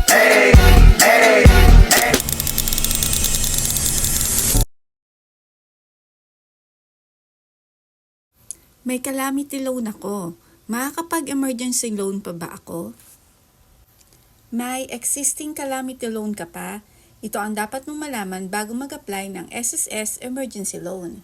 May calamity loan ako. Makakapag-emergency loan pa ba ako? May existing calamity loan ka pa? Ito ang dapat mong malaman bago mag-apply ng SSS Emergency Loan.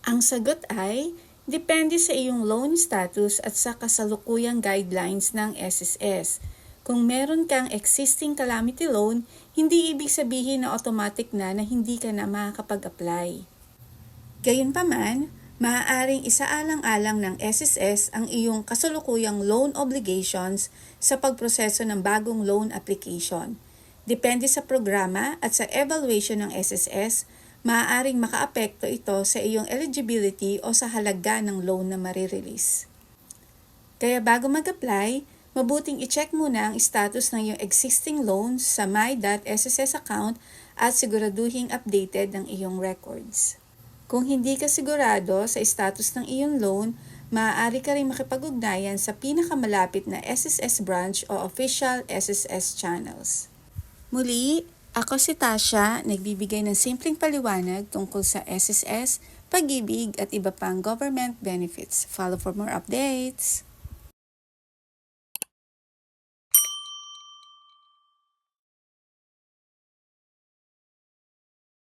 Ang sagot ay, depende sa iyong loan status at sa kasalukuyang guidelines ng SSS. Kung meron kang existing calamity loan, hindi ibig sabihin na automatic na hindi ka na makakapag-apply. Gayunpaman, maaaring isaalang-alang ng SSS ang iyong kasalukuyang loan obligations sa pagproseso ng bagong loan application. Depende sa programa at sa evaluation ng SSS, maaaring makaapekto ito sa iyong eligibility o sa halaga ng loan na marirelease. Kaya bago mag-apply, mabuting i-check muna ang status ng iyong existing loans sa my.sss account at siguraduhing updated ang iyong records. Kung hindi ka sigurado sa status ng iyong loan, maaari ka rin makipag-ugnayan sa pinakamalapit na SSS branch o official SSS channels. Muli, ako si Tasha, nagbibigay ng simpleng paliwanag tungkol sa SSS, pag-ibig at iba pang government benefits. Follow for more updates!